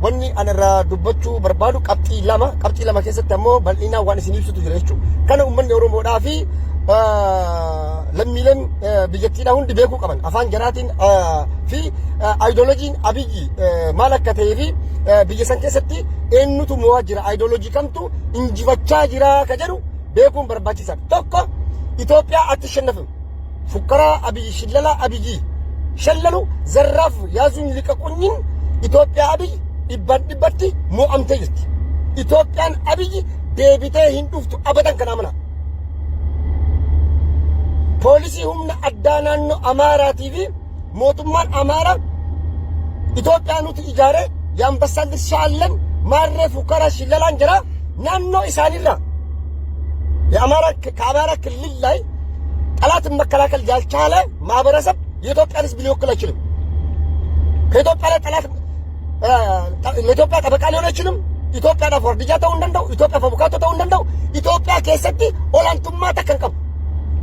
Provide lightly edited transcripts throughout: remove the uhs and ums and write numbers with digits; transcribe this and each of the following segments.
wanni anarraa dubbachuu barbaadu qabxii lama keessatti ammoo bal'inaa waan isin ibsutu jira jechuudha. Kana uummanni Oromoodhaa fi lammiileen biyyattiidhaa hundi beekuu qaban afaan jaraatiin fi aayidoloojiin Abiyyi maal akka ta'ee fi biyya san keessatti eenyutu mo'aa jira, aayidoloojii kamtu injifachaa jira ka jedhu beekuun barbaachisaadha. Tokko Itoophiyaa atishannafim fukkaraa Abiyyi shillalaa Abiyyi shallalu zarraaf yaazuun liqaqunyin Itoophiyaa Abiyyi dhibbatti mo'amtee jirti. Itoophiyaan Abiyyi deebitee hin dhuftu abadan kan amanaa. Poolisii humna addaa naannoo Amaaraatii fi mootummaan Amaaraa Itoophiyaa nuti ijaaree የአንበሳን ድርሻ አለን ማረፍ ፉከራ ሽለላን ጀራ ናኖ ኢሳኒራ ከአማራ ክልል ላይ ጠላትን መከላከል ያልቻለ ማህበረሰብ የኢትዮጵያ ሕዝብ ሊወክል አይችልም። ከኢትዮጵያ ላይ ጠላት ለኢትዮጵያ ጠበቃ ሊሆን አይችልም። ኢትዮጵያ ዳፎርድጃ ተው እንደንደው ኢትዮጵያ ፈቡካቶ ተው እንደንደው ኢትዮጵያ ከሰቲ ኦላንቱማ ተከንቀም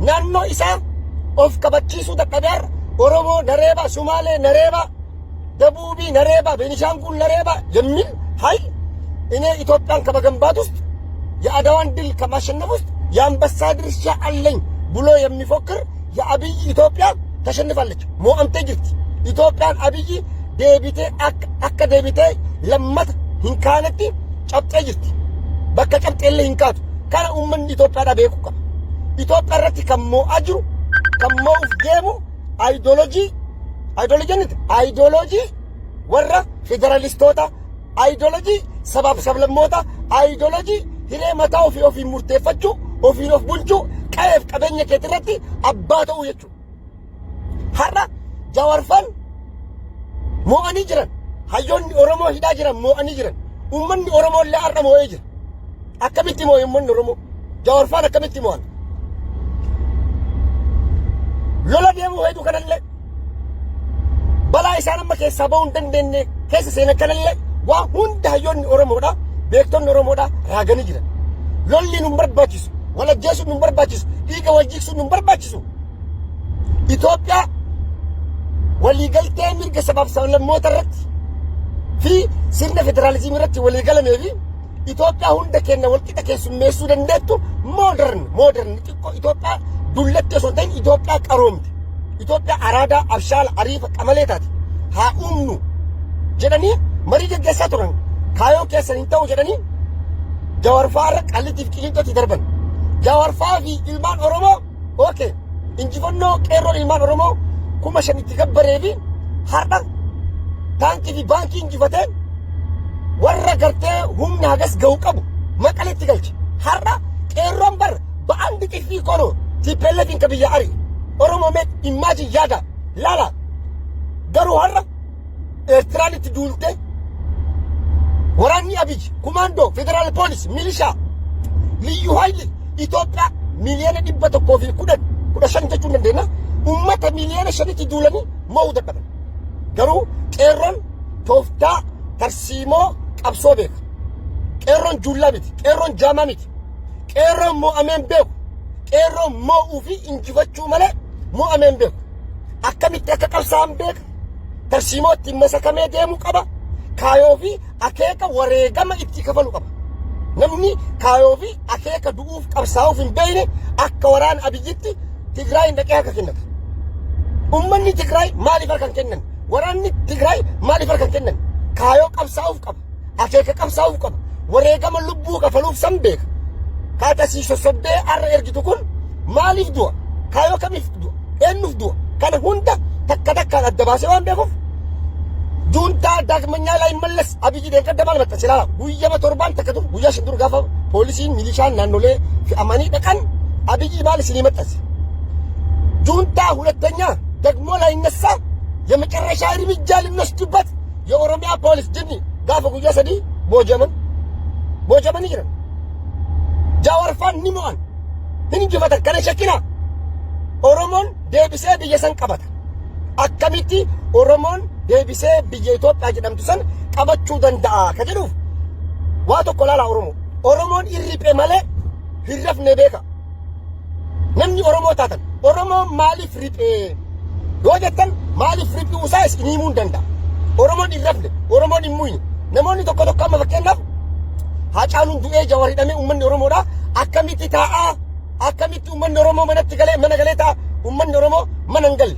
ናኖ ኢሳ ኦፍ ከበቺሱ ተቀዳር ኦሮሞ ነሬባ ሱማሌ ነሬባ ደቡቢ ነሬባ ቤኒሻንጉል ነሬባ የሚል ኃይል እኔ ኢትዮጵያን ከመገንባት ውስጥ የአድዋን ድል ከማሸነፍ ውስጥ የአንበሳ ድርሻ አለኝ ብሎ የሚፎክር የአብይ ኢትዮጵያ ተሸንፋለች። ሞአምቴ ጅርቲ ኢትዮጵያን አብይ ዴቢቴ አከ ዴቢቴ ለመት ሂንካነቲ ጨብጤ ጅርቲ በከ ጨብጤ ሂንካቱ ካነ ኡመን ኢትዮጵያ ዳ ቤኩ ቀባ ኢትዮጵያ ረቲ ከሞ አጅሩ ከሞ ኡፍጌሙ አይዲዮሎጂ ወራ ፌደራሊስቶታ አይዲዮሎጂ ሰባብ ሰብለሞታ አይዲዮሎጂ ሂሬ መታው ኦፊ ሙርቴፈቹ ኦፊን ኦፍ ቡልቹ ቀየፍ ቀበኘ ከትረቲ አባተው የቹ ሀራ ጃዋርፋን ሞአኒ ጅረን ሀዮን ኦሮሞ ሂዳ ጅረን ሞአኒ ጅረን ኡመን ኦሮሞ ለአረ ሞይ ጅረ አከሚቲ ሞይ ኡመን ኦሮሞ ጃዋርፋን አከሚቲ ሞአን ሎላ ደሙ ሄዱ ከነለ በላይ ሳነመ ከሰበው እንደንደነ ከሰ ሰነከለለ ዋ ሁንዳ ዮን ኦሮሞዳ ቤክቶን ኦሮሞዳ ራገን ጅረ ሎሊ ኑምበር ባቺሱ ወላ ጀሱ ኑምበር ባቺሱ ኢገ ወጂክሱ ኑምበር ባቺሱ ኢትዮጵያ ወሊገልቴ ሚርገ ሰባብ ሰለም ሞተረት ፊ ሲነ ፌደራሊዝም ረት ወሊገለሜ ኢትዮጵያ ሁንደ ከነ ወልቂተ ከሱ ሜሱ ደንደቱ ሞደርን ኢትዮጵያ ዱለተ ሶንተን ኢትዮጵያ ቀሮምት ኢትዮጵያ አራዳ አብሻል አሪፍ ቀመሌታት ሃኡምኑ ጀደኒ መሪ ገገሳ ቱረን ካዮ ከሰንተው ጀደኒ ጃዋርፋር ቃሊቲፍ ቂሊንቶት ይደርበን ጃዋርፋፊ ኢልማን ኦሮሞ ኦኬ እንጂፎኖ ቄሮ ኢልማን ኦሮሞ ኩመሸን ይተከበረቢ ሃርዳ ታንኪ ዲ ባንኪ እንጂፈተ ወረ ገርቴ ሁምና ገስ ገውቀቡ መቀሌት ይገልጭ ሃርዳ ቄሮን በር በአንድ ጥፊ ቆሎ ቲፔለቲን ከብያ አሪ ኦሮሞ ሜት ኢማጂን ያዳ ላላ ገሩ ሀራ ኤርትራኒት ዱልቴ ወራኒ አብይ ኮማንዶ ፌደራል ፖሊስ ሚሊሻ ልዩ ኃይል ኢትዮጵያ ሚሊዮን ዲበተ ኮፊ ኩደ ሸንተቹ እንደና ኡመተ ሚሊዮን ሸንቲ ዱለኒ መውደቀ ገሩ ቄሮን ቶፍታ ተርሲሞ ቀብሶ ቤክ ቄሮን ጁላቢት ቄሮን ጃማሚት ቄሮን ሞአሜን ቤክ ቄሮን ሞኡፊ እንጂፈቹ መለ ሞአሜን ቤክ አከሚት ተቀብሳም ቤክ ተርሲሞት ይመሰከመ ደሙ ቀባ ካዮፊ አከከ ወሬገመ ኢቲ ከፈሉ ቀባ ነምኒ ካዮፊ አከከ ዱኡፍ ቀብሳው ፊን በይነ አከወራን አብይት ትግራይ እንደቀያ ከከነተ ኡመኒ ትግራይ ማሊ ፈርከን ከነን ወራኒ ትግራይ ማሊ ፈርከን ከነን ካዮ ቀብሳው ቀባ አከከ ቀብሳው ቀባ ወሬገመ ልቡ ከፈሉፍ ሰምቤክ ካተሲ ሶሶቤ አር ኤርጊቱ ኩን ማሊፍ ዱአ ካዮ ከሚፍ ዱአ ኤኑፍ ዱአ ካነ ሁንዳ ተከተካ አደባሴ ዋን ቤኩ ጁንታ ዳግመኛ ላይ መለስ አብይ ደንቀደማል መጣ ሲላላ ጉየ በቶርባን ተከቱ ጉያ ሽንዱር ጋፋ ፖሊሲን ሚሊሻን ናኖሌ አማኒ ደቀን አብይ ማለት ሲመጣስ ጁንታ ሁለተኛ ደግሞ ላይ ነሳ የመጨረሻ እርምጃ ልንወስድበት የኦሮሚያ ፖሊስ ጅኒ ጋፋ ጉያ ሰዲ ቦጀመን ይገረ ጃዋርፋን ኒሞን እንጂ ፈተከነ ሸኪና ኦሮሞን ዴቢሴ በየሰንቀበት አከሚቲ ኦሮሞን ዴቢሴ ብየ ኢትዮጵያ ጀደምቱሰን ቀበቹ ደንዳ ከጀዱ ዋቶ ኮላላ ኦሮሞን ኢሪጴ ማለ ሂረፍነ ቤካ ነምኒ ኦሮሞ ታተን ኦሮሞ ማሊፍ ሪጴ ዶጀተን ማሊፍ ሪጴ ኡሳይስ ኒሙን ደንዳ ኦሮሞን ኢረፍነ ኦሮሞን ኢሙኝ namoonni tokko tokko amma fakkeenyaaf Haacaaluun du'ee Jawaaridhamee uummanni Oromoodha akkamitti taa'a akkamitti uummanni Oromoo manatti galee mana galee taa'a uummanni Oromoo mana hin galle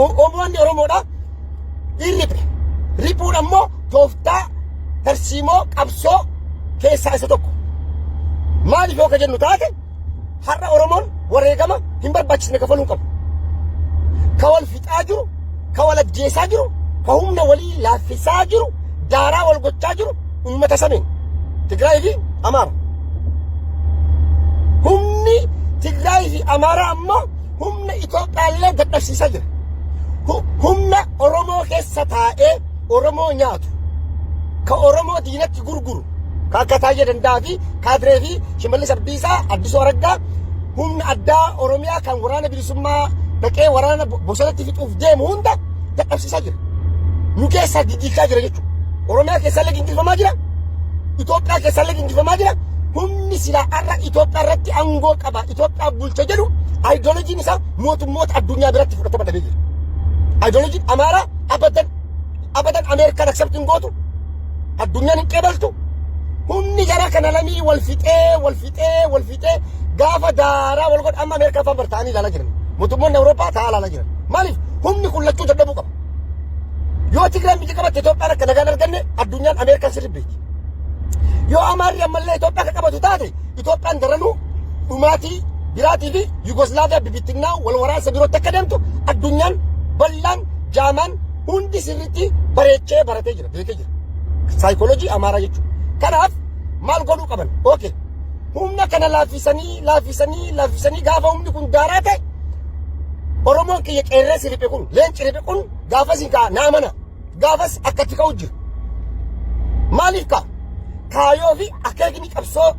uummanni Oromoodha irribe ripuudha immoo tooftaa tarsiimoo qabsoo keessaa isa tokko maaliif yoo ka jennu taate har'a Oromoon wareegama hin barbaachisne kafaluu qabu ka wal fixaa jiru ka wal ajjeesaa jiru ka humna walii laaffisaa jiru daaraa wal gochaa jiru ummata sameen Tigraay fi Amaara humni Tigraay fi Amaara ammoo humna Itoophiyaallee dadhabsiisaa jira humna Oromoo keessa taa'ee Oromoo nyaatu ka Oromoo diinatti gurguru ka akka Taayyee Danda'a fi Kaadiree fi Shimallis Abdiisaa Addisuu Araggaa humna addaa Oromiyaa kan waraana bilisummaa dhaqee waraana bosonatti fixuuf deemu hunda dadhabsiisaa jira nu keessaa jijjiiraa jira jechuudha Oromiyaa keessallee gingilfamaa jira Itoophiyaa keessallee gingilfamaa jira humni silaa har'a Itoophiyaa irratti aangoo qaba Itoophiyaa bulcha jedhu aayidoloojiin isaa mootummoota addunyaa biratti fudhatama dhabee jira aayidoloojiin Amaaraa abadan Ameerikaan akseptiin gootu addunyaan hin qeebaltu humni gara kana lamii wal fixee gaafa daaraa wal godha amma Ameerikaa fa'aa bartaa'anii ilaalaa jiran mootummoonni Awurooppaa taa'aa ilaalaa jiran maaliif humni kun lachuu dadhabuu qaba yoo Tigraay biyya qabatte Itoophiyaan akka nagaan arganne addunyaan Ameerikaan sirrii beeki yoo Amaarri ammallee Itoophiyaa akka qabatu taate Itoophiyaan daranuu dhumaatii biraatii fi Yugoslaaviyaa bibittinnaa wal waraansa birootti akka deemtu addunyaan bal'aan jaamaan hundi sirriitti bareechee baratee jira beekee jira saayikooloojii Amaaraa jechuudha kanaaf maal godhuu qaban okay humna kana laaffisanii gaafa humni kun daaraa ta'e Oromoon kiyya qeerransi riphee kun leenci riphee kun gaafas hin ka'a naa mana gaafas akkatti ka'u jiru maaliif ka'a kaayoo fi akeekni qabsoo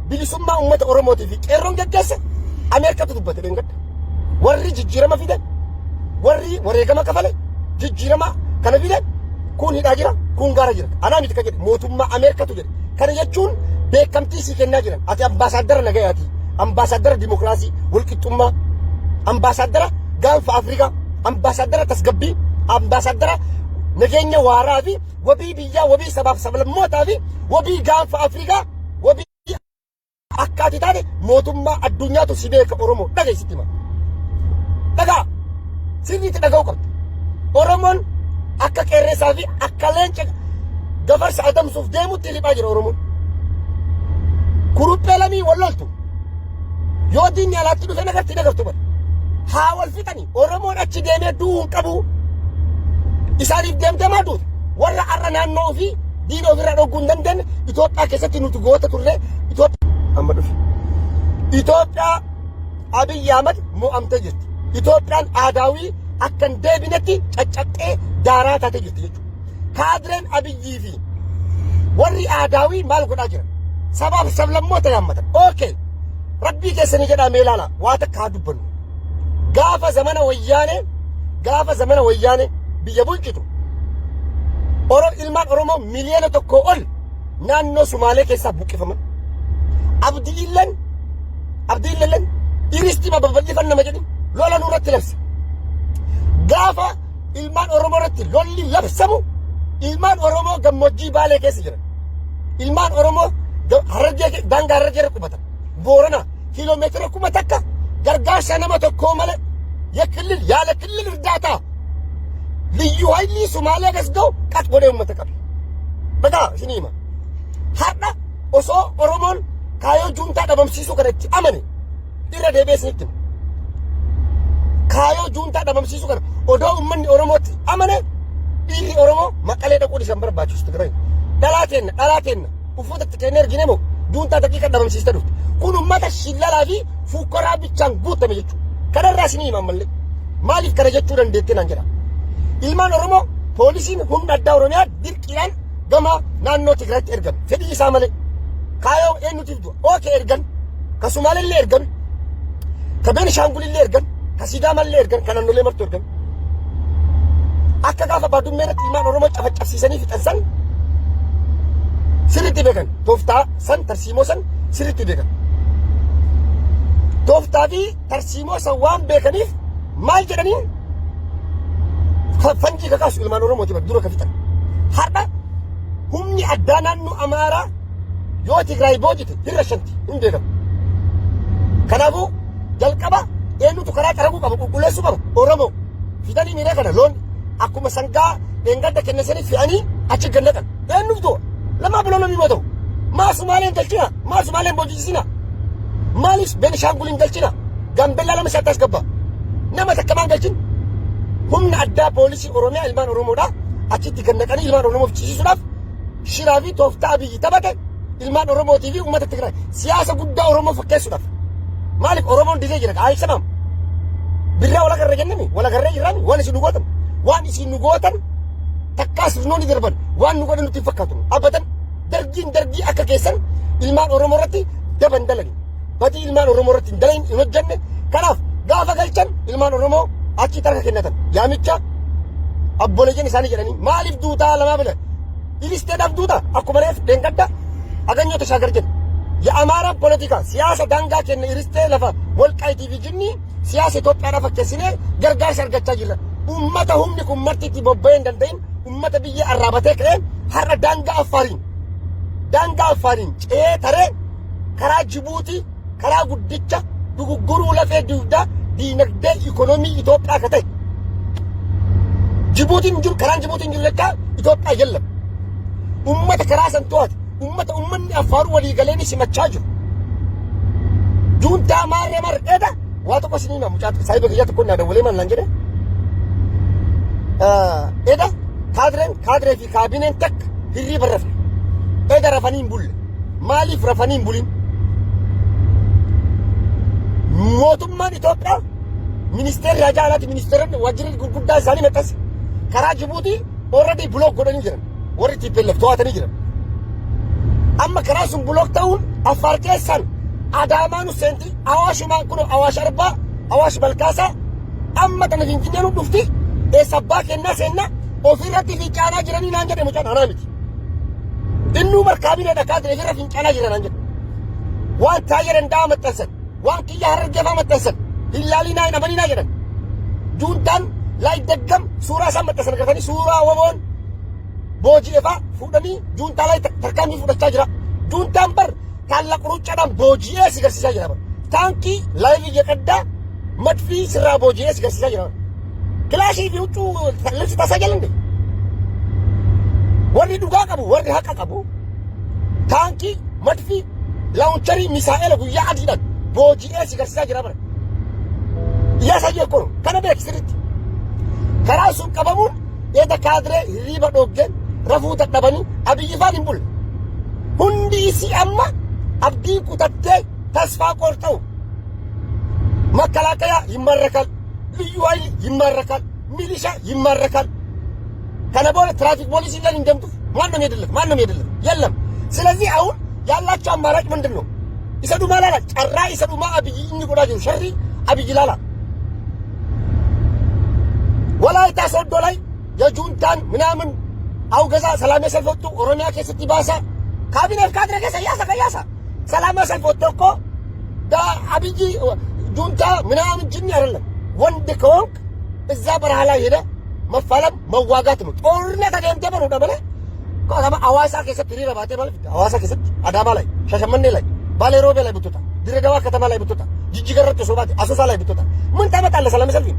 bilisummaa uummata Oromootii fi qeerroon geggeesse Ameerikatu dubbate dheengadda warri jijjiirama fidan warri wareegama kafale jijjiirama kana fidan kun hidhaa jira kun gaara jira anaa miti ka jedhe mootummaa Ameerikatu jedhe kana jechuun beekamtii sii kennaa jiran ati ambaasaadara nagayaati ambaasaadara dimokiraasii walqixxummaa ambaasaadara gaanfa Afrikaa ambaasaadara tasgabbii ambaasaadara nageenya waaraa fi wabii biyyaa wabii sabaaf sablammootaa fi wabii gaanfa Afrikaa wabii akkaati taate mootummaa addunyaatu si beeka Oromoo dhageessitti hima dhagaa sirriitti dhaga'uu qabdi Oromoon akka qeerreessaa fi akka leenca gafarsa adamsuuf deemutti liphaa jira Oromoon kuruphee lamii wal loltu yoo diinni alaatti dhufe nagartii nagartu bada haa wal fixanii Oromoon achi deemee du'uu hin qabu isaaniif deemtee maa duute warra har'a naannoo ofii diina ofirraa dhogguu hin dandeenye Itoophiyaa keessatti nuti goota turre amma dhufe Itoophiyaa Abiyyi Ahmad mo'amtee jirti Itoophiyaan aadaawii akka hin deebinetti caccabxee daaraa taatee jirti jechuudha kaadireen Abiyyii fi warri aadaawii maal godhaa jiran sabaaf sablammoota yaammatan okay rabbii keessanii jedhaa mee ilaala waa takka haa dubbannu gaafa zamana wayyaane biyya bulchitu ilmaan Oromoo miliyoona tokko ol naannoo Sumaalee keessaa buqqifaman abdiilleen iristima babal'ifannama jedhin lola nurratti labsa gaafa ilmaan Oromoo irratti lolli labsamu ilmaan Oromoo gammoojjii Baalee keessa jiran ilmaan Oromoo daangaa Harargee irra qubatan Boorana kiiloomeetira 1000 takka gargaarsa nama tokkoo malee yaala ክልል እርዳታ ልዩ ኃይል ሶማሌ ገዝተው ቀጥ ወደ መተቀብ በቃ ሲኒማ ሀዳ ኦሶ ኦሮሞን ካዮ ጁንታ ደበምሲሱ ከረች አመኔ ኢረ ደቤስ ንት ካዮ ጁንታ ደበምሲሱ ከረ ኦዶ ኡመን ኦሮሞት አመኔ ኢሪ ኦሮሞ መቀሌ ደቁ ዲሰምበር ባቹ ትግራይ ዳላቴን ኡፉት ተከነር ጊነሞ ጁንታ ደቂቃ ደበምሲስተዱ ኩኑ ማታ ሽላላፊ ፉኮራ ብቻን ጉተመ ይቹ ከደራስኒ ማመለ ማሊፍ ከረጀቹ ደንደቴ ናንጀራ ilmaan Oromoo poolisiin humna addaa Oromiyaa dirqiidhaan gama naannoo Tigraayitti ergan fedhii isaa malee kaayoo eenyutiif du'a ookee ergan ka Sumaalellee ergan ka Beenishaangulillee ergan ka Sidaamallee ergan ka naannolee martuu ergan akka gaafa baadummaa irratti ilmaan Oromoo cabsiisanii fixan san sirriitti beekan tooftaa san tarsiimoo san sirriitti beekan tooftaa fi tarsiimoo san waan beekaniif maal jedhaniin fanji kakasu ilmaan Oromoo tiba dura kafitan harda addaanaan nu Amaaraa yoo Tigraay boojite hirra shanti hin beekamu. Kanaafuu jalqaba eenyutu karaa qarabuu qaba qulqulleessuu qaba Oromoo fidanii miidhaa kana loon akkuma sangaa dheengadda kennisanii fe'anii achi gannatan eenyuuf ta'u lamaa biloo namni moo ta'u maa Sumaaleen galchina maa Sumaaleen boojisina maaliif Beenishaangul hin galchina Gaambellaa lama isaatti as gabba nama takka maan galchin humna addaa poolisii Oromiyaa ilmaan Oromoodha achitti gannaqanii ilmaan Oromoof ciisisuudhaaf shiraa fi tooftaa biyyi taphate ilmaan Oromootii fi uummata Tigraay siyaasa guddaa Oromoo fakkeessuudhaaf maaliif Oromoon didee jira aayisamaam birraa wala garree jennemi wala garree jirraani waan isin nu gootan takkaas nooni darban waan nu godhan nutti fakkaatu abatan dargii akka keessan ilmaan Oromoo irratti daban dalani badii ilmaan Oromoo irratti dalain hin hojjenne kanaaf gaafa galchan ilmaan Oromoo achi tarka kennatan yaamicha abboleeyyan isaanii jedhanii maaliif duutaa lamaa bila ilisteedhaaf duuta akkuma reef deengadda aganyoota shaagar jedhe የአማራ ፖለቲካ ሲያሰ ዳንጋ ከነ ኢርስቴ ለፈ ወልቃይ ቲቪ ጅኒ ሲያሰ ኢትዮጵያ ዳፈ ከስኔ ገርጋር ሰርገቻ ጅለ ኡመተ ሁምኒ ኩመርቲቲ ቦበይ እንደንደይን ኡመተ ብዬ አራበቴ ከ ሐረ ዳንጋ አፋሪን ጨተረ ከራ ጅቡቲ ከራ ጉድቻ ዱጉጉሩ ለፈ ዱዳ ዲነግደ ኢኮኖሚ ኢትዮጵያ ከተይ ጅቡቲን ጅም ከራን ጅቡቲን ጅለካ ኢትዮጵያ የለም ኡመተ ከራ ሰንቷት ummanni afaaru walii galeeni simachaa jiru. Juuntaa maarree marqeedha waa tokko sinii mamu caatu saayiba kiyyaa tokko naa dawwalee mallaan jedhe. Eda kaadiree fi kaabineen takka hirriiba rafe. Eda rafanii hin bulle. Maaliif rafanii hin bulin? Mootummaan Itoophiyaa ministeerri hajaalaati ministeeronni waajjirri gurguddaa isaanii maxxanse. Karaa Jibuutii already block godhanii jiran. Warri TPLF to'atanii jiran. amma karaa sun block ta'uun Affaar keessan Adaamaanu seenti Awaashumaan kun Awaash Arbaa Awaash Balkaasaa amma tana Finfinnee nu dhufti sabbaa kennaa seenna ofirratti fincaanaa jiranii naan jedhe mucaan anaa miti innuu markaabinee dhakaa ture ofirra fincaanaa jira naan jedhe waan taayee danda'a maxxansan waan kiyya harargeefaa maxxansan hillaalinaa hin amaninaa jedhan juuntaan laay daggam suuraa isaan maxxansan agartanii suuraa wamoon booji'eefaa fuudhanii juuntaa laay tarkaanfii fudhachaa jira juuntaan bar taallaq ruuccaadhaan booji'ee si garsiisaa jira bar taankii laayivii jedhaddaa madfii sirraa booji'ee si garsiisaa jira kilaashii fi huccuu lirsi tasaa jalande warri dhugaa qabu warri haqa qabu taankii madfii laawuncharii misaa'ela guyyaa adiidhaan booji'ee si garsiisaa jira bara yaa sajjee kono kana beeki sirritti karaa sun qabamuun eeda kaadiree hirriiba dhoggeen rafuu dadhabanii abiyyi faan hin bulle hundi isii amma abdii kutattee tasfaa qorxa'u makalaakaa ይማረካል ልዩ ኃይል ይማረካል ሚሊሻ ይማረካል kana booda ትራፊክ ፖሊስ ይለን እንደምጡ ማንም የለም የለም ስለዚህ አሁን ያላቸው አማራጭ ምንድነው ይሰዱ ማላላ ጨራ ይሰዱ ማ አብይ እንቆዳጁ ሸሪ አብይ ላላ ወላይታ ሶዶ ላይ የጁንታን ምናምን አውገዛ ሰላማዊ ሰልፍ ወጡ ኦሮሚያ ከስቲ ባሳ ካቢኔት ካድሬ ከያሳ ሰላማዊ ሰልፍ ወጡ እኮ ዳ አብይ ጁንታ ምናምን ጅኒ አይደለም ወንድ ከሆንክ እዛ በረሃ ላይ ሄደ መፋለም መዋጋት ነው ጦርነት አደምተ በሩ ደበለ ከተማ አዋሳ ከሰት ሪራ ባቴ ማለት አዋሳ ከሰት አዳማ ላይ ሻሸመኔ ላይ ባሌ ሮቤ ላይ ብትወጣ ድሬዳዋ ከተማ ላይ ብትወጣ ጅጅገረጥ ሶባት አሶሳ ላይ ብትወጣ ምን ታመጣለህ ሰላማዊ ሰልፍ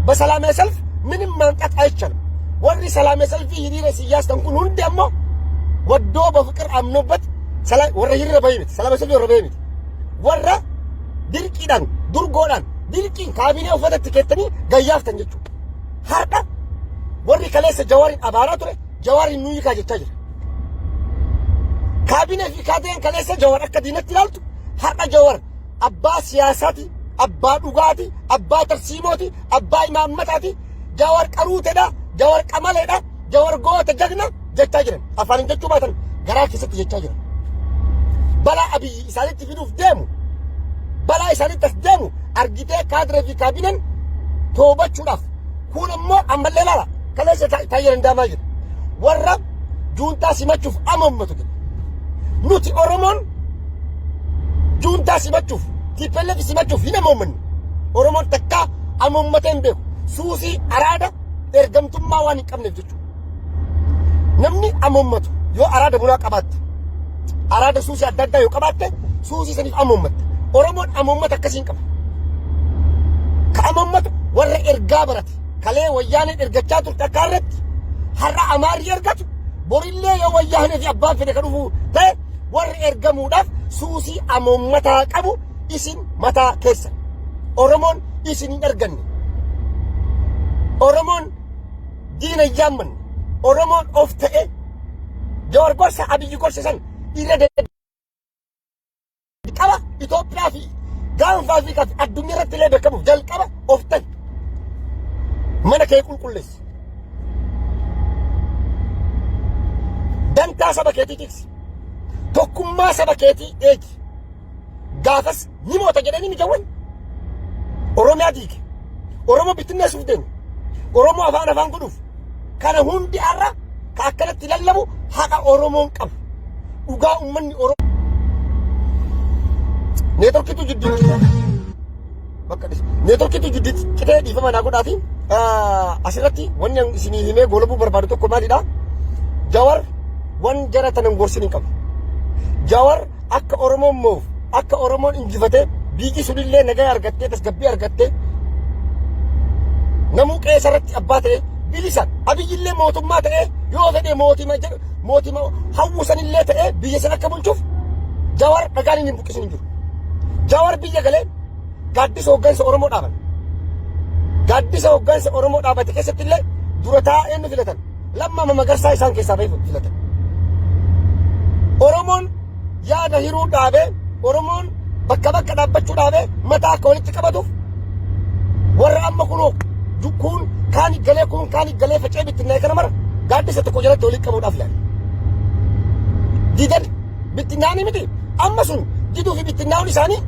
በሰላማዊ ሰልፍ ምንም ማምጣት አይቻልም ወሪ ሰላማዊ ሰልፍ ይሪረ ሲያስ ተንኩን ሁን ደሞ ወዶ በፍቅር አምኖበት ሰላም ወረ ይሪረ ባይነት ሰላማዊ ሰልፍ ወረ ባይነት ወራ ድርቂዳን ዱርጎዳን ድርቂን ካቢኔው ፈተት ከተኒ ገያፍተን ጀቹ ሀርዳ ወሪ ከለሰ ጀዋሪን አባራቱ ጀዋሪ ኑይ ካጀቻ ጅራ ካቢኔ ፊካዴን ከለሰ ጀዋር አከዲነት ይላልቱ ሀርዳ ጀዋር አባ ሲያሳቲ አባ ዱጋቲ አባ ተርሲሞቲ አባ ኢማመታቲ ጀዋር ቀሩተዳ ጀዋር ቀማለዳ ጀዋር ጎተ ጀግና ጀቻ ጅራ አፋን ጀቹ ባተን ገራ ከሰት ጀቻ ጅራ በላ አብይ ኢሳለት ፊዱፍ ደሙ በላ ኢሳለት ተደሙ አርጊቴ ካድሬ ፊ ካቢኔን ቶበቹዳፍ ኩንሞ አመለላላ ከለሰ ታየር እንዳማጅ ወራ ጁንታ ሲመቹፍ አመመቱ ግን ኑቲ ኦሮሞን ጁንታ ሲመቹፍ ቲፔለፍ ሲመቹፍ ይነሞምን ኦሮሞን ተካ አመመተን ቤኩ ሱሲ አራዳ ኤርገምቱማ ዋን ይቀምነፍቹ ነምኒ አመመቱ yoo araada bunaa qabaatte araada suusii adda addaa yoo qabaatte suusii saniif ammummata. Oromoon ammummata akkasiin qaba. Ka ammummatu warra ergaa barate kalee wayyaaneen ergachaa turte akka irratti har'a amaarii ergatu borillee yoo wayyaanee fi abbaan fedhe ka dhufu ta'e warri ergamuudhaaf suusii amummataa qabu isin mataa keessa. Oromoon isin hin erganne. Oromoon diina hin yaammanne. Oromoon of ta'e Jawaar gorsa Abiyyi gorsa san irra qaba Itoophiyaa fi gaanfa Afrikaa fi addunyaa irratti illee beekamuuf jalqaba of ta'e. Mana kee qulqulleessi. Dantaa saba keetii tiksi. Tokkummaa saba keetii eegi. Gaafas ni moota jedhanii ni jawwan. Oromiyaa diige. Oromoo bittinneessuuf deemu. Oromoo afaan godhuuf. Kana hundi har'a ka akkanatti lallabu haqa Oromoon qabu. Dhugaa uummanni Oromoo. Neetworkiitu jidduu. Bakka dhis. Neetworkiitu jidduu qitee dhiifama naa godhaati. Asirratti wanni isinii himee goolabuu barbaadu tokko maalidha? Jawaar wan jara tanan gorsin qabu. Jawaar akka Oromoon moof akka Oromoon injifatee biiqii sunillee nagaa argattee tasgabbii argattee namuu qeesarratti abbaa ta'e bilisan Abiyyillee mootummaa ta'e yoo fedhe mootima hawwisanillee ta'e biyya sana akka bulchuuf Jawaar dhagaan hin buqqisin hin jiru. Jawaar biyya galee gaaddisa hooggansa Oromoo dhaaban. Gaaddisa hooggansa Oromoo dhaabate keessatti illee dura taa'ee nu filatan. Lammaa Magarsaa isaan keessaa bahe filatan. Oromoon yaada hiruu dhaabee Oromoon bakka dhaabbachuu dhaabee mataa akka walitti qabatuuf warra amma kunoo kun kaani galee facee bittinnaa kana mara gaaddisa tokko jalatti walitti qabuudhaaf yaala. Didan bittinnaanii miti amma sun diduu fi bittinnaa'uun isaanii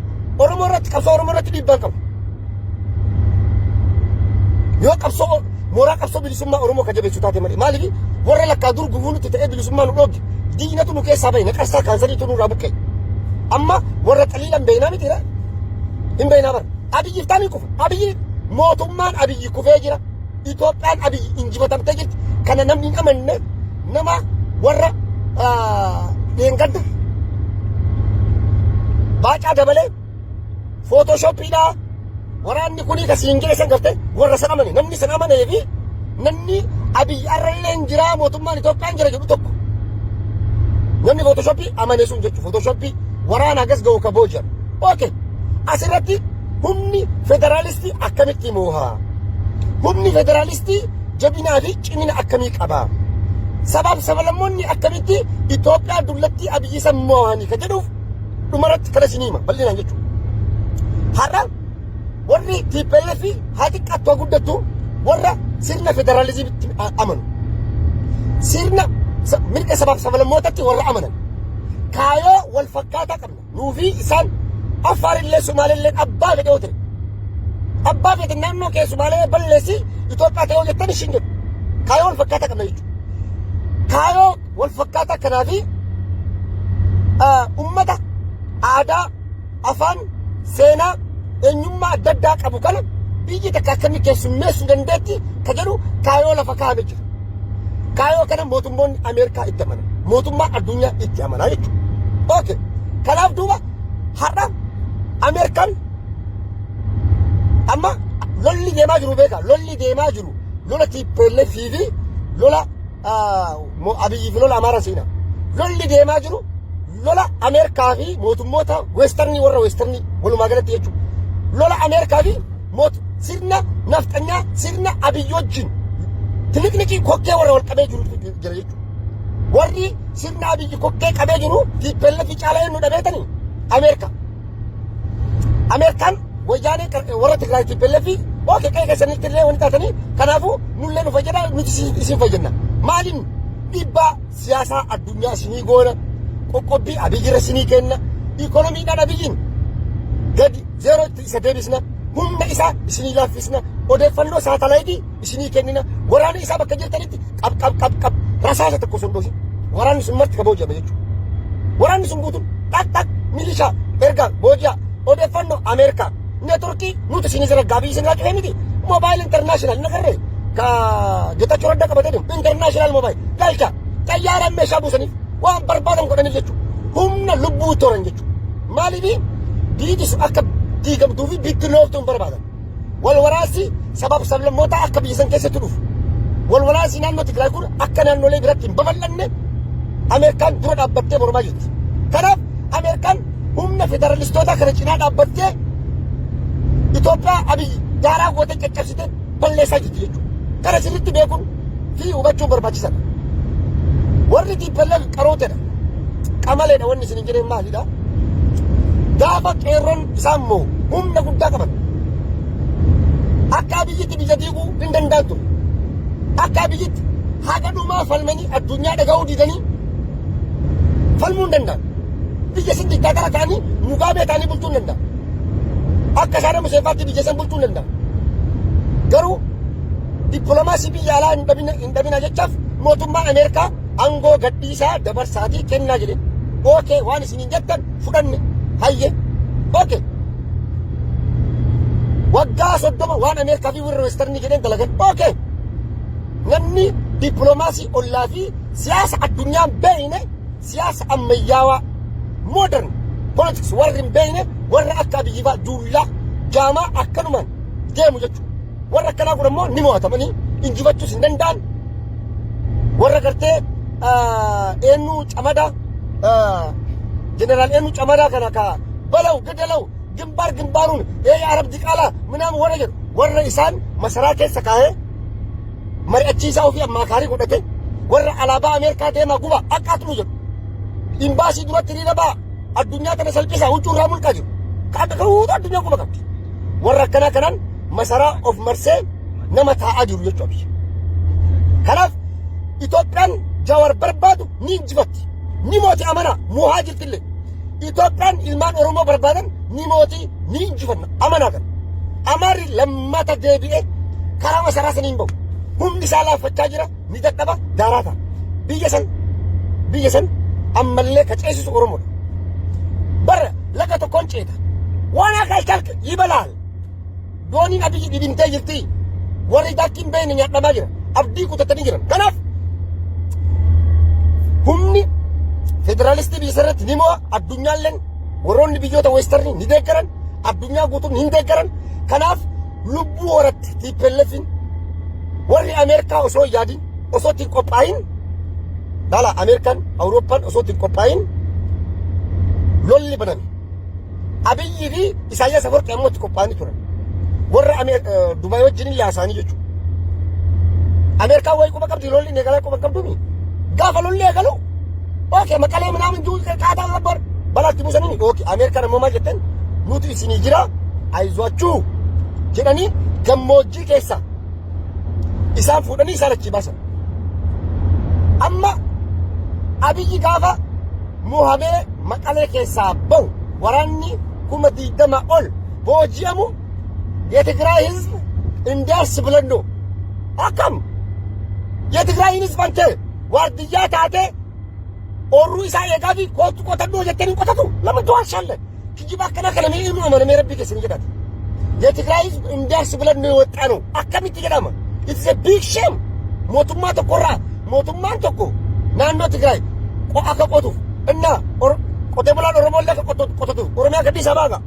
Oromoo irratti qabsoo Oromoo irratti dhiibbaa qabu. Yoo qabsoo mooraa qabsoo bilisummaa Oromoo ka jabeessu taate malee maaliif warra lakkaa dur gufuunutti ta'ee bilisummaa nu dhoogge diinatu nu keessaa bahe naqarsaa kaansariitu nurraa buqqee. Amma warra qaliilan beeynaa mitiidha. Hin beeynaa bara. Abiyyiif taanii kufa. Abiyyi mootummaan Abiyyi kufee jira. Itoophiyaan Abiyyi injifatamtee jirti. Kana namni hin amanne nama warra dheengadda Baacaa Dabalee Photoshoppiidhaa waraanni kunii kasiin jedhe san gartee warra san amane namni san amanee fi namni Abiyyi arrallee hin jiraa mootummaan Itoophiyaan jira jedhu tokko. Namni Photoshoppii amane sun jechuudha. Photoshoppii waraana gas ga'u ka booji'an. Okay. Asirratti humni federaalistii akkamitti moohaa? Humni federaalistii jabinaa fi cimina akkamii qabaa? Sabaaf sabalammoonni akkamitti Itoophiyaa dullatti Abiyyi san moohanii ka jedhuuf dhumarratti kana siniima bal'inaan jechuudha. Har'a warri TPLF haa xiqqaattu haa guddattu warra sirna federaalizimitti amanu. Sirna mirga sabaaf sabalammootaatti warra amanan. Kaayoo wal fakkaataa qabna. Nuufi isaan Afaarillee Sumaalillee abbaa fedhe yoo ta'e. Abbaa fedhe naannoo kee Sumaalee balleessi Itoophiyaa ta'ee hojjettan ishin jedhu. Kaayoo wal fakkaataa qabna jechuudha. Kaayoo wal fakkaataa kanaafi ummata aadaa, afaan, seenaa, eenyummaa adda addaa qabu kana biyyi takka akkamii keessummeessuu dandeetti ka jedhu kaayoo lafa kaa'ame jira. Kaayoo kana mootummoonni Ameerikaa itti amanan. Mootummaan addunyaa itti amanaa jechuudha. Okay. Kanaaf duuba har'a Ameerikaan amma lolli deemaa jiru beekaa. Lolli deemaa jiru lola TPLF fi lola Abiyyi fi lola Amaaraa seenaa. Lolli deemaa jiru lola Ameerikaa fi mootummoota weestarnii warra weestarnii walumaa galatti jechuudha. Lola Ameerikaa fi sirna nafxanyaa sirna Abiyyi wajjin tiliqniqii kokkee warra wal qabee jiru jira jechuudha. Warri sirna Abiyyi kokkee qabee jiru TPLF caalaa eenyu dhabeetanii Ameerikaa. Ameerikaan wayyaanee warra Tigraay TPLF okay qe'ee keessanitti illee wanti taatanii kanaafuu nullee nu fayyada nuti isin fayyadna. Maaliin dhiibbaa siyaasaa addunyaa isinii goona qoqqobbii Abiyyirra isinii kenna ikonomiidhaan Abiyyiin gadi zeerootti isa deebisna humna isaa isinii laaffisna odeeffannoo saatalaayitii isinii kennina waraana isaa bakka jirtanitti qab rasaasa tokko sun dhoosin waraanni sun marti ka booji'ame jechuudha. Waraanni sun guutuun dhaq milishaa erga booji'a odeeffannoo Ameerikaa neetworkii nuti isinii jira gaabii isin laaqee miti moobaayil intarnaashinaal nagarree ka Geetaachoo Raddaa qabatee deemu intarnaashinaal moobaayil galcha xayyaaraan meeshaa buusaniif waan barbaadan godhaniif jechuudha. Humna lubbuu toran jechuudha. Maaliif diidis akka diigamtuu fi bittilooftuun barbaadan. Wal waraansi sabab sablammoota akka biyya san keessatti dhufu. Wal waraansi naannoo Tigraay kun akka naannolee biratti hin babal'anne Ameerikaan dura dhaabbattee mormaa jirti. Kanaaf Ameerikaan humna federalistoota kana cinaa dhaabbattee Itoophiyaa Abiyyi daaraa gootee caccabsitee balleessaa jirti jechuudha. Kana sirriitti beekuun fi hubachuun barbaachisaadha. Warri TPLF qarootedha. Qamaleedha wanni isin hin jedheen maalidha? Gaafa qeerroon isaan moo humna guddaa qaban. Akka Abiyyitti biyya diiguu hin danda'an ture. Akka Abiyyitti haqa dhumaa falmanii addunyaa dhaga'uu didanii falmuu hin danda'an. Biyya sin diktaatara ta'anii Mugaabee ta'anii bulchuu hin danda'an. Akka Saddam Hussein biyya san bulchuu hin danda'an. Garuu dippiloomaasii biyya alaa hin dhabina jechaaf mootummaan Ameerikaa aangoo gadhiisaa dabarsaatii kennaa jedhe. Ookee waan isiniin jettan fudhanne hayye. Ookee. Waggaa 30 waan Ameerikaa fi warra Westernii jedheen dalagan. Ookee. Namni dippiloomaasii ollaa fi siyaasa addunyaan beeyne siyaasa ammayyaawaa modern politics warri hin beeyne warra akka Abiyyi fa'aa duullaa jaamaa akkanumaan deemu jechuudha. Warra akkanaa kun immoo ni mo'atamanii injifachuus hin danda'an. Warra gartee eenyu camadaa jeneraal eenyu camadaa kana ka balau gadalau ግንባሩን የአረብ ዲቃላ ምናምን ወረጀ ወረ ኢሳን መሰራቴ ሰካሄ መሪአቺሳው ፊ አማካሪ ጎደቴ ወረ አላባ አሜሪካ ደማ ጉባ አቃጥሉ ጀ ኢምባሲ ዱረት ሊረባ አዱኛ ተነሰልቂሳ ውጩ ራሙል ካጅ ካደከው አዱኛ ጉባ ካት ወረ ከናከናን መሰራ ኦፍ መርሴ ነመታ አጅሩ የጮብ ከናፍ ኢትዮጵያን ጃወር በርባዱ ኒንጅበት ኒሞቲ አመና ሙሃጅር ትል ኢትዮጵያን ኢልማን ኦሮሞ በርባደን ኒሞቲ ኒንጅፈና አመናገን አማሪ ለማታ ደቢኤ ከራማ ሰራሰን ይንበው ሁምዲ ሳላ ፈቻጅራ ኒተጠባ ዳራታ ቢየሰን አመለ ከጨሱስ ኦሮሞ በር ለከተ ኮንጨታ ዋና ካልካልክ ይበላል ዶኒን አብይ ዲቢንተ ይርቲ ወሪዳኪን በይን ያጠባጅራ አብዲ ኩተተኒ ጅራ ከናፍ ሁምኒ ፌደራሊስት ቢሰረት ኒሞ አዱኛለን ወሮን ቢዮታ ዌስተርን ኒደገረን አዱኛ ጉቱን ኒደገረን ከናፍ ልቡ ወረት ቲፔለፊን ወሪ አሜሪካ ኦሶ ያዲ ኦሶ ቲቆፓይን ዳላ አሜሪካን አውሮፓን ኦሶ ቲቆፓይን ሎሊ በነን አብይሪ ኢሳያስ አፈወርቂ አሞት ቲቆፓኒ ቱረ ወራ ዱባዮች ጅን ያሳኒ ጀቹ አሜሪካ ወይ ቆበ ቀብዲ ሎሊ ነገላ ቆበ ቀብዱሚ ጋፋ ሎሊ ያገሉ ኦኬ መቀሌ ምናምን ጁ ቃታ ነበር ባላቲ ሙሰኒ ኦኬ አሜሪካ ደሞ ማጀተን ኑቲ ሲኒ ጅራ አይዟችሁ ጀዳኒ ገሞጂ ኬሳ ኢሳን ፉደኒ ሳለቺ ባሰ አማ አብይ ጋፋ ሙሃቤ መቀሌ ኬሳ በው ወራኒ ኩመቲ ደማ ኦል ቦጂያሙ የትግራይ ህዝብ እንዲያስ ብለን ነው አካም የትግራይ ህዝብ አንተ ዋርድያ ታቴ ኦሩ ኢሳ የጋቢ ኮቱ ኮተዶ የከኒ ኮተቱ ለምን ተዋሻለ ኪጂባ ከና ከነ ነው ማለት ነው ረቢ ከስን ይገዳት የትግራይ ህዝብ እንዲያስ ብለን ነው የወጣ ነው አካሚት ይገዳማ ኢትስ ኤ ቢግ ሼም ሞቱማ ተቆራ ሞቱማን ተቆ ናኖ ትግራይ ቆአከ ቆቱ እና ቆቴ ብላ ኦሮሞ ለከ ቆቱ ኦሮሚያ ከዲስ አበባ ጋር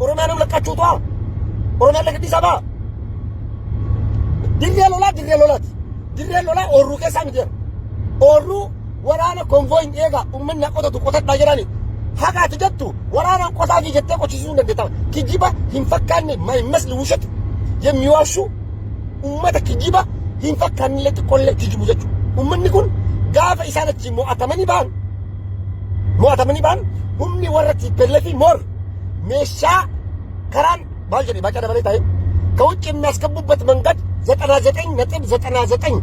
ኦሮሚያ ነው ለካችሁቷ ኦሮሚያ ለከዲስ አበባ ድሬ ሎላ ኦሩ ከሳ ምድር ኦሩ ወራነ ኮንቮይ ኤጋ ኡመና ቆተቱ ቆተዳ ጀራኒ ሀቃት ጀቱ ወራና ቆታፊ ጀተ ቆችሱ እንደታ ኪጂባ ይንፈካኒ ማይመስል ውሸት የሚዋሹ ኡመተ ኪጂባ ይንፈካኒ ለጥቆለ ኪጂቡ ጀቹ ኡመኒ ኩን ጋፈ ኢሳነቺ ሞአተመኒ ባን ሁምኒ ወረቲ በለፊ ሞር ሜሻ ከራን ባልጀሪ ባጫ ደበለ ታይ ከውጭ የሚያስገቡበት መንገድ 99.99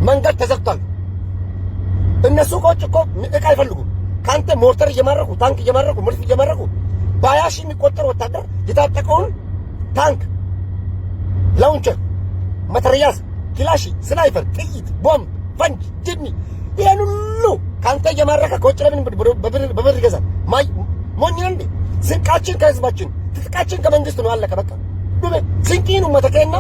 መንገድ ተዘግቷል። እነሱ ቆጭ እኮ እቃ አይፈልጉም። ካንተ ሞርተር እየማረኩ ታንክ እየማረኩ ምርት እየማረኩ ባያሺ የሚቆጠር ወታደር የታጠቀውን ታንክ ላውንቸር መትረያስ ክላሽ ስናይፐር ጥይት ቦምብ ፈንጅ ጅኒ ይሄን ሁሉ ካንተ እየማረከ ከውጭ ለምን በብር ይገዛል? ሞኝ እንዴ? ስንቃችን ከህዝባችን ትጥቃችን ከመንግስት ነው። አለቀ በቃ ዱቤ ስንቂኑ መተከና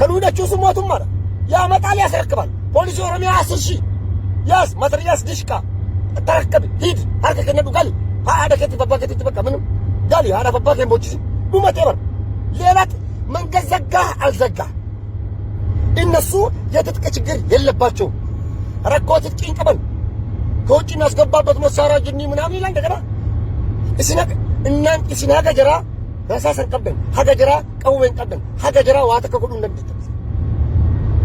ከሉዳችሁ ስሞቱም ማለት ያመጣል ያስረክባል። ፖሊስ ኦሮሚያ 10 ሺህ Yaas mataryaas dishqa tarakkabi hiid harka kennadhu gali haadha keetiif abbaa keetiitti bakka minum gali haadhaaf abbaa kee bochisi dhumatee bar ሌላት መንገድ ዘጋህ አልዘጋህ እነሱ የትጥቅ ችግር የለባቸውም። ረኮ ትጥቅ ይንቀበል ከውጭ የሚያስገባበት መሳሪያ ጅኒ ምናምን ይላል። እንደገና እስና ሀገጀራ ረሳሰን ቀበን ሀገጀራ ቀውበን ቀበን ሀገጀራ ዋተ ከጉዱ እንደምትት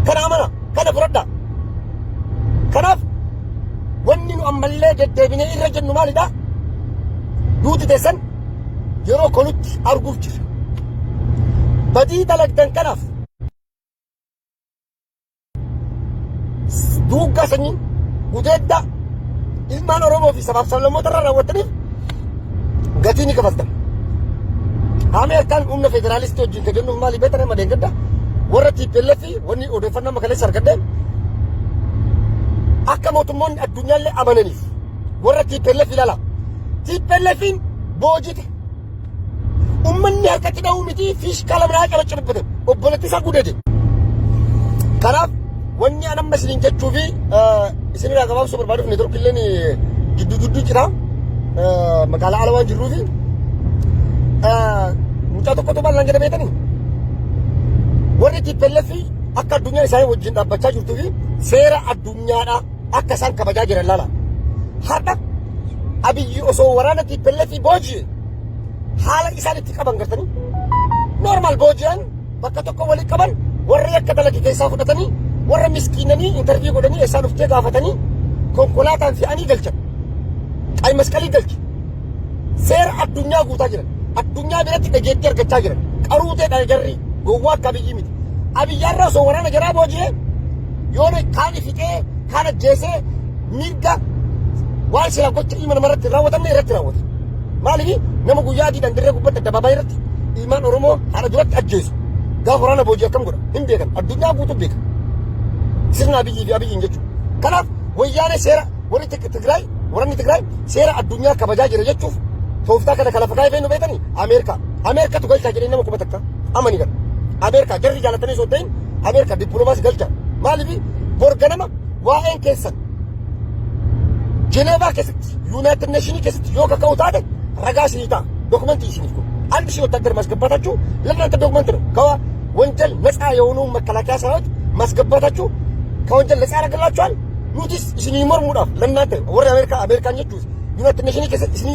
ከናመና ከነፍረዳ ከናፍ ወኒኑ አመለ ደደብኔ ይረጀኑ ማልዳ ዱት ተሰን የሮ ኮሉት አርጉፍ badii dalagdan kanaaf duuggaa sanyii gudeeddaa ilmaan Oromoo fi sabaaf sablammoota irraa raawwataniif gatii ni kafaltan. Ameerikaan humna federaalistii wajjin ka jennuuf maali beektan amma deeggadda warra TPLF wanni odeeffannaa makaleessa argadde akka mootummoonni addunyaallee amananiif warra TPLF ilaala. TPLFin boojite ummanni harkatti dha'uu miti fiishkaala biraa qabachuu obboleetti isaa gudate. Kanaaf wanni an amma isiniin jechuu fi isinirraa gabaabsuu barbaaduuf neetworkiilleen gidduu jira magaalaa ala waan jirruu fi mucaa tokkotu bal'aan jedha beekanii warri TPLF akka addunyaa isaanii wajjin dhaabbachaa jirtuu fi seera addunyaadhaa akka isaan kabajaa jiran laala. Har'a Abiyyi osoo waraana TPLF booji'e haala isaan itti qaban gartanii normal booji'an bakka tokko walii qaban warri akka dalagi keessaa fudhatanii warra miskiinanii interviyuu godhanii isaan uftee gaafatanii konkolaataan fe'anii galchan qayi masqalii galchi seera addunyaa guutaa jiran addunyaa biratti dhageettii argachaa jiran qaruutee dhagarri gowwaa akka Abiyyi miti. Abiyyaarraa osoo waraana jaraa booji'e yoona kaan fixee kaan ajjeesee mirga waan sila gocha ilma namarratti raawwatamne irratti raawwata. Maaliif nama guyyaa adii dandirree gubbatti addabaabaa irratti ilmaan Oromoo haadha duratti ajjeesu gaafa waraana booji'e akkam godha hin beekan addunyaa guutuu beeka sirna Abiyyii fi Abiyyiin jechuudha. Kanaaf wayyaanee seera warri Tigraay waraanni Tigraay seera addunyaa kabajaa jira jechuuf tooftaa kana lafa kaayee fe'inu beekanii Ameerikaatu galchaa jedhee nama kuma takka amanii gala. Ameerikaa jarri jaalatanii osoo ta'in Ameerikaa dippiloomaasii galchaa maaliif borga nama waa'een keessan Jeneevaa keessatti ዩናይትድ ኔሽን keessatti yoo kaka'u taate ragaa isinii ta'a ዶክመንት isiniif kun አንድ ሺህ ወታደር ማስገባታችሁ ለእናንተ ዶክመንት ነው። ከወንጀል ነፃ የሆኑ መከላከያ ሰራዊት ማስገባታችሁ ከወንጀል ነፃ ያደርግላችኋል። ኑቲስ isini mormuudhaaf ለእናንተ ወረ አሜሪካኞቹ ዩናይትድ ኔሽን keessatti isini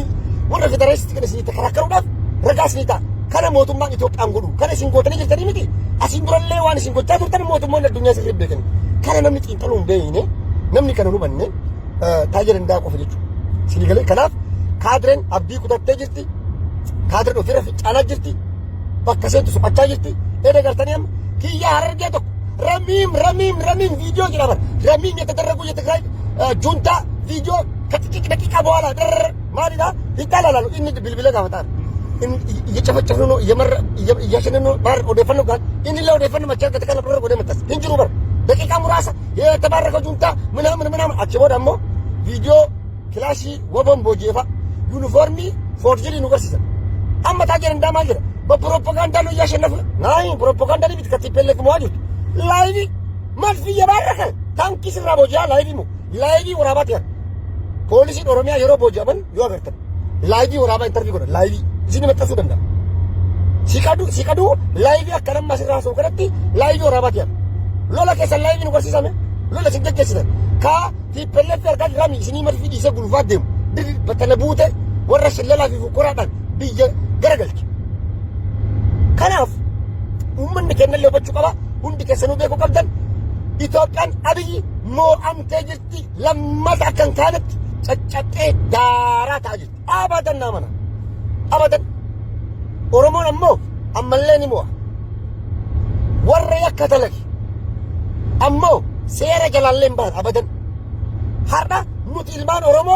ወረ ፌደራሊስት kan isini ተከራከሩudhaaf ragaa isinii ta'a. Kana mootummaan Itoophiyaan godhu kana isin gootanii jirtanii miti asiin durallee waan isin gochaa turtan mootummoonni addunyaa sirrii beekani. Kana namni xiinxaluu hin beekne namni kana hubanne taajira hindaa qofa jechuudha. Isinii galee kanaaf kaadireen abdii kutattee jirti. Kaadireen ofirra ficcaalaa jirti. Bakka seentu suphachaa jirti. Eeda gartanii amma kiyyaa harargee tokko ramiim viidiyoo jedhama. Ramiim የተደረጉ የትግራይ ጁንታ ቪዲዮ ከጥቂት ደቂቃ በኋላ ማሊዳ ይታላላሉ። እኒ ብልብለ ጋፈጣል እየጨፈጨፉ ነው እያሸነኑ ነው ባር ወደፈኑ ጋር እኒ ለወደፈኑ መቻል ከተከለ ብረ ወደ መጣስ እንጅሩ በር ደቂቃ ሙራሳ የተባረከው ጁንታ ምናምን አጭቦ ደግሞ ቪዲዮ ክላሺ ወቦን ቦጄፋ ዩኒፎርሚ ፎርጅሪ ኑገርሲሰ አመታጀር እንዳማጀር በፕሮፓጋንዳ ነው እያሸነፈ ናይ ፕሮፓጋንዳ ሊቢት ከቲፔልክ መዋጁት ላይቪ ማልፊ የባረከ ታንኪ ስራ ቦጃ ላይቪ ወራባት ያ ፖሊሲ ኦሮሚያ የሮ ቦጃበን ይወገርተ ላይቪ ወራባ ኢንተርቪው ጎደ ላይቪ እዚህ መጣሱ ደንዳ ሲቀዱ ላይቪ አከረማ ስራ ሰው ከረቲ ላይቪ ወራባት ያ ሎላ ከሰ ላይቪ ኑገርሲሰ ሎላ ሲንገገሲሰ ካ ቲፔልክ ያርጋል ራሚ ሲኒ መርፊ ዲሰ ጉልፋደም ድል በተለቡተ ወረሽ ለላፊ ፉቁራዳን ብየ ገረገልች ከናፍ ኡመን ከነለ በቹ ቀባ ሁንዲ ከሰኑ ቤኮ ቀብደን ኢትዮጵያን አብይ ሞአምቴ ጅርቲ ለማታ ከንካነት ጨጨጤ ዳራ ታጅት አባደና ማና አባደን ኦሮሞን አሞ አመለኒ ሞ ወረ ያከተለክ አሞ ሴረ ጀላለን ባ አባደን ሀራ ኑት ኢልማን ኦሮሞ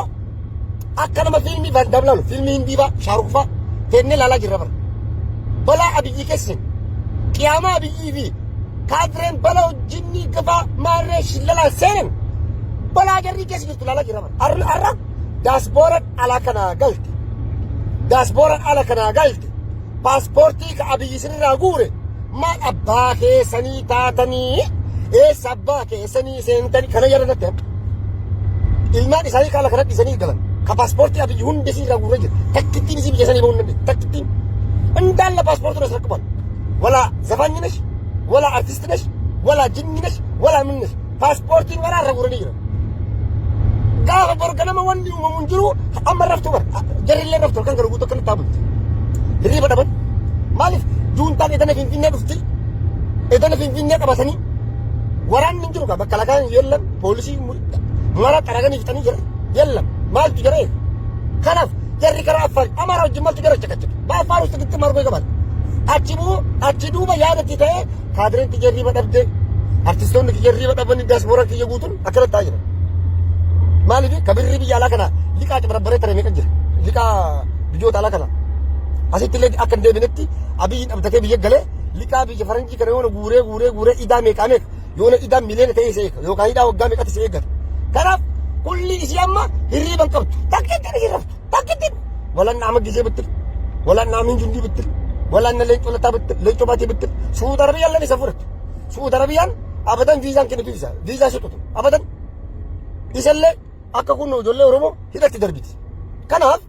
አከነመ ፊልሚ ባንዳብላሉ ፊልሚ እንዲባ ሻሩፋ ተነ ላላ ጅረበር በላ አብይ ከስን ቂያማ አብይ ቢ ካድሬን በላው ጅኒ ግፋ ማረሽ ለላ ሰነን በላ ጀሪ ከስ ይቱ ላላ ጅረበር አራ ዳስቦረን አላከና ጋልት ፓስፖርቲ ከአብይ ስራ ጉሬ ማን አባኬ ሰኒ ታተኒ ኤስ አባኬ ሰኒ ሴንተኒ ከነ ያረደተ ilmaan isaanii kaala kanatti isanii galan ka paaspoortii abiyyi hundi isii irraa guuree jira takkittiin isii biyya sanii bahuu hin dandeenye takkittiin እንዳለ ፓስፖርቱን ያስረክባል ወላ ዘፋኝ ነሽ ወላ አርቲስት ነሽ ወላ ጅኒ ነሽ ወላ ምን ነሽ ፓስፖርቲን ወራ ረጉረን ይራ ጋር በርገነመ ወንዲ ሙንጅሩ አመረፍቱ በር ጀሪለ ረፍቱ ከን ገሩቶ ከን ታቡት ይሪ በደበን ማለፍ ጁንታን የተነ ፊንፊኔ ብፍቲ የተነ ፊንፊኔ ቀበሰኒ ወራን እንጅሩ ጋር በከላካይ የለም ፖሊሲ ማራ ጠራገን ይፍጠኒ የለም ማለት ይገረ ከናፍ ጀሪ ከራፋል አማራው ጅማል ትገረ ጨቀጭ ባፋር ውስጥ ግጥም አድርጎ ይገባል አቺዱ በያነት ይተይ ካድሬን ትጀሪ በደብደ አርቲስቶን ትጀሪ በደበን ዲያስፖራ ከየጉቱን አከለታይ ነው ማለት ከብሪ ቢያላ ከና ሊቃ ጭበረበረ ተረሜ ቀጅር ሊቃ ቢጆት አላ ከና አሲት ለዲ አከንደ ብነቲ አብይ ጠብተተ ቢየገለ ሊቃ ቢጀ ፈረንጂ ከነ የሆነ ጉሬ ኢዳ ሜቃሜክ የሆነ ኢዳ ሚሊዮን ተይሰ ዮካ ኢዳ ወጋ ሜቃት ሲገር ከና ኩሊ ሲያማ ህሪ በንቀብቱ ታከተ ይረፍቱ ታከተ ወላና አመጊዜ ብትል ወላና ምን ጁንዲ ብትል ወላና ለይቶ ለታ ብትል ለይቶ ባቲ ብትል ሱዑድ አረቢያ ለኔ ሰፈረት ሱዑድ አረቢያን አበደን ቪዛን ከነቱ ቪዛ ሰጡት አበደን ይሰለ አከኩን ጆሌ ኦሮሞ ሂደት ደርቢት ከናፍ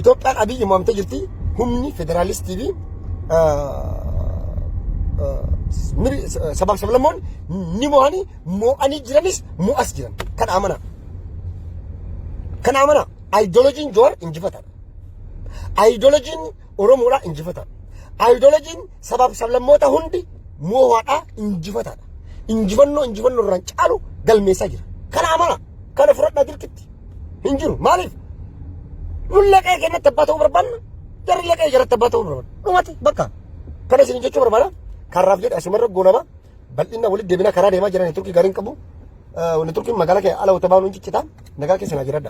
ኢትዮጵያን አብይ ማምተ ጅርቲ ሁምኒ ፌደራሊስት ቲቪ ምሪ ሰባብ ሰብለሞን ኒሞሃኒ ሞአኒ ጅረኒስ ሙአስ ጅረን ከናመና አይዲዮሎጂን ጆር እንጅፈታ አይዲዮሎጂን ኦሮሞራ እንጅፈታ አይዲዮሎጂን ሰባብ ሰብለሞታ ሁንዲ ሞዋዳ እንጅፈታ እንጅፈኖ ራንጫሉ ገልሜሳ ጅራ ከናመና ከነፍረዳ ድርክት እንጅሩ ማለፍ ሙለቀ ከነተባተው በርባን ጀርለቀ የረተባተው በርባን ኡማቲ በቃ ከነሲን እንጀቹ በርባና ካራፍ ጀድ አሽመረ ጎነባ በልና ወልድ ደብና ከራ ደማ ጀራን ቱርኪ ጋሪን ቀቡ ወነ ቱርኪ መጋላከ አላው ተባኑ እንጭጭታ ነጋከ ሰና ጅራዳ